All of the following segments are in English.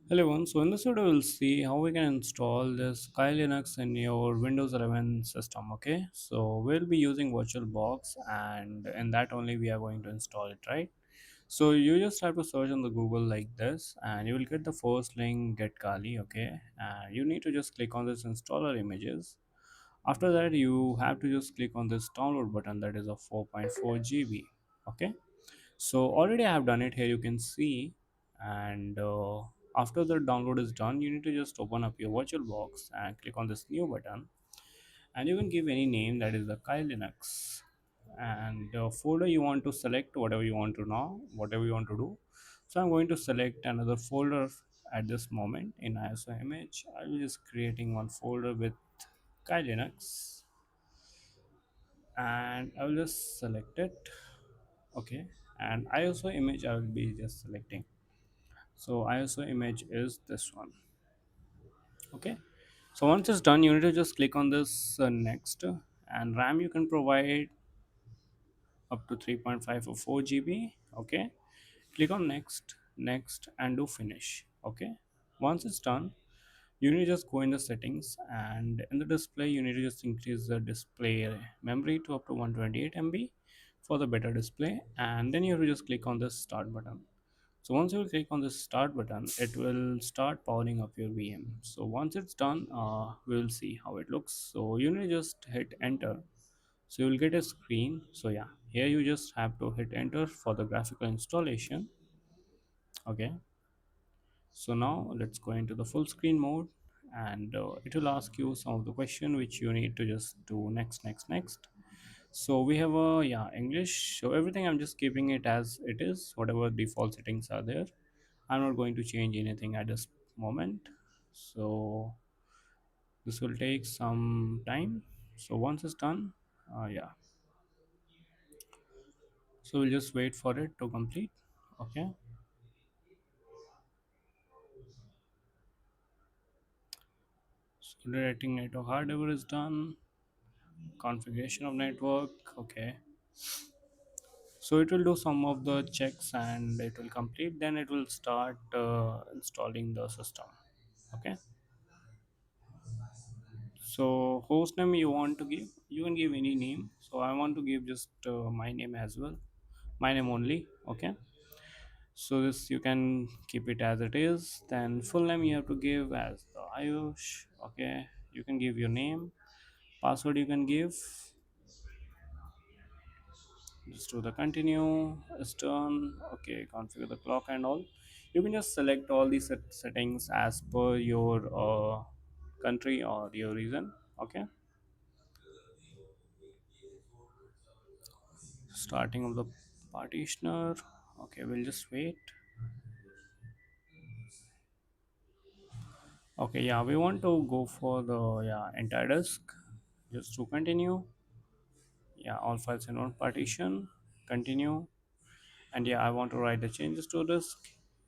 Hello everyone, so in this video we'll see how we can install this Kali Linux in your Windows 11 system. Okay, so we'll be using VirtualBox and in that only we are going to install it, right? So you just have to search on the Google like this and you will get the first link, get Kali. Okay, and you need to just click on this installer images. After that you have to just click on this download button, that is a 4.4 GB. Okay, so already I have done it. Here you can see, and after the download is done you need to just open up your VirtualBox and click on this new button, and you can give any name, that is the Kali Linux, and the folder you want to select, whatever you want to know, whatever you want to do. So I'm going to select another folder at this moment in ISO image. I will just creating one folder with Kali Linux, and I will just select it. Okay, and ISO image I will be just selecting. So ISO image is this one. Okay, so once it's done you need to just click on this next, and RAM you can provide up to 3.5 or 4 GB. Okay, click on next, next, and do finish. Okay, once it's done you need to just go in the settings, and in the display you need to just increase the display memory to up to 128 MB for the better display, and then you have to just click on this start button. So once you click on the start button, it will start powering up your VM. So once it's done, we will see how it looks. So you need to just hit enter. So you will get a screen. So yeah, here you just have to hit enter for the graphical installation. Okay. So now let's go into the full screen mode, and it will ask you some of the question which you need to just do next, next, next. So we have a yeah English. So everything I'm just keeping it as it is. Whatever default settings are there, I'm not going to change anything at this moment. So this will take some time. So once it's done, yeah, so we'll just wait for it to complete. Okay, so directing network hardware is done, configuration of network. Okay, so it will do some of the checks and it will complete, then it will start installing the system. Okay, so host name you want to give, you can give any name. So I want to give just my name as well, my name only. Okay, so this you can keep it as it is. Then full name you have to give as the Ayush. Okay, you can give your name, password you can give, just do the continue is done. Okay, configure the clock and all. You can just select all these settings as per your country or your region. Okay, starting of the partitioner. Okay, we'll just wait. Okay, yeah, we want to go for the yeah entire disk. Just to continue, yeah, all files in one partition, continue, and yeah, I want to write the changes to disk.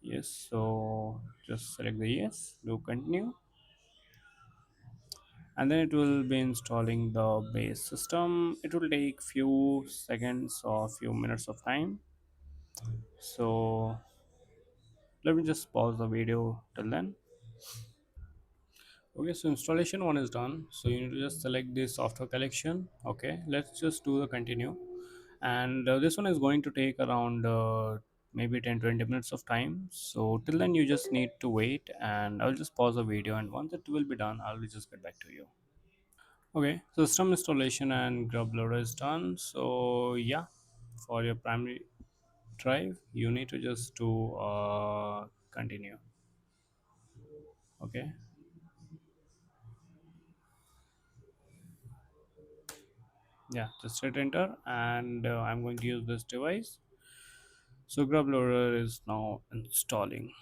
Yes, so just select the yes, do continue, and then it will be installing the base system. It will take few seconds or few minutes of time. So let me just pause the video till then. Okay, so installation one is done. So you need to just select the software collection. Okay, let's just do the continue, and this one is going to take around maybe 10-20 minutes of time. So till then you just need to wait, and I'll just pause the video, and once it will be done I'll just get back to you. Okay, system installation and grub loader is done. So yeah, for your primary drive you need to just do continue. Okay, yeah, just hit enter, and I'm going to use this device. So grub loader is now installing.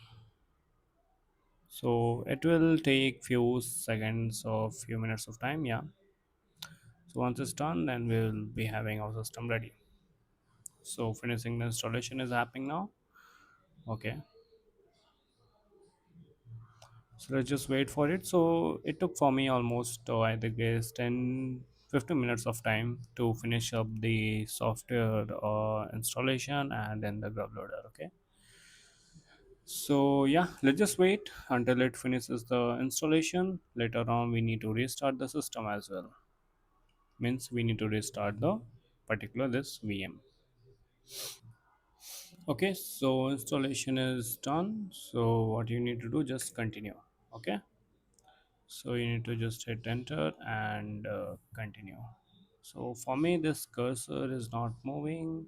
So it will take few seconds or few minutes of time. Yeah, so once it's done then we'll be having our system ready. So finishing the installation is happening now. Okay, so let's just wait for it. So it took for me almost I guess 10-15 minutes of time to finish up the software installation and then the grub loader. Okay, So yeah, let's just wait until it finishes the installation. Later on we need to restart the system as well. Means we need to restart the particular this VM. Okay, so installation is done. So what you need to do, just continue. Okay, so you need to just hit enter and continue. So for me this cursor is not moving.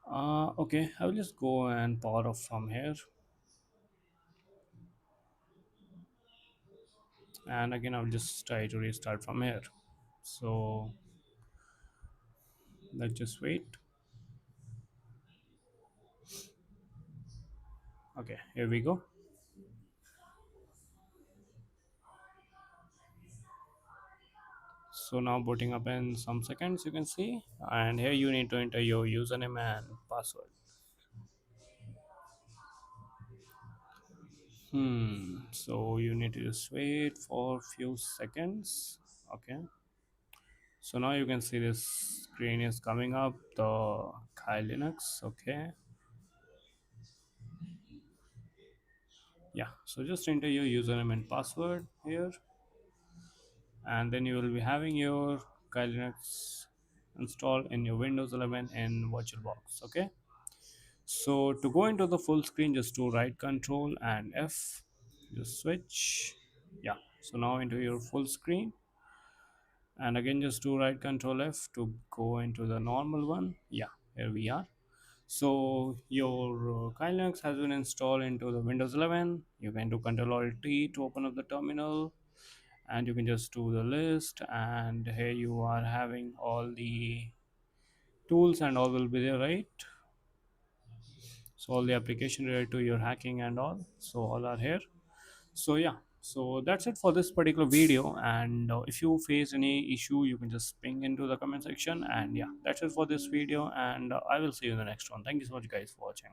Okay, I will just go and power off from here, and again I'll just try to restart from here. So let's just wait. Okay, here we go. So now booting up in some seconds, you can see, and here you need to enter your username and password. So you need to just wait for few seconds. Okay, so now you can see this screen is coming up, the Kyle Linux. Okay, yeah, so just enter your username and password here, and then you will be having your Kyle Linux installed in your Windows 11 in VirtualBox. Okay, so to go into the full screen, just do right control and F, just switch. Yeah, so now into your full screen, and again just do right control F to go into the normal one. Yeah, here we are. So your Linux has been installed into the Windows 11. You can do Control Alt T to open up the terminal, and you can just do the list, and here you are having all the tools and all will be there, right? So all the application related to your hacking and all, so all are here. So yeah, so that's it for this particular video, and if you face any issue you can just ping into the comment section. And yeah, that's it for this video, and I will see you in the next one. Thank you so much guys for watching.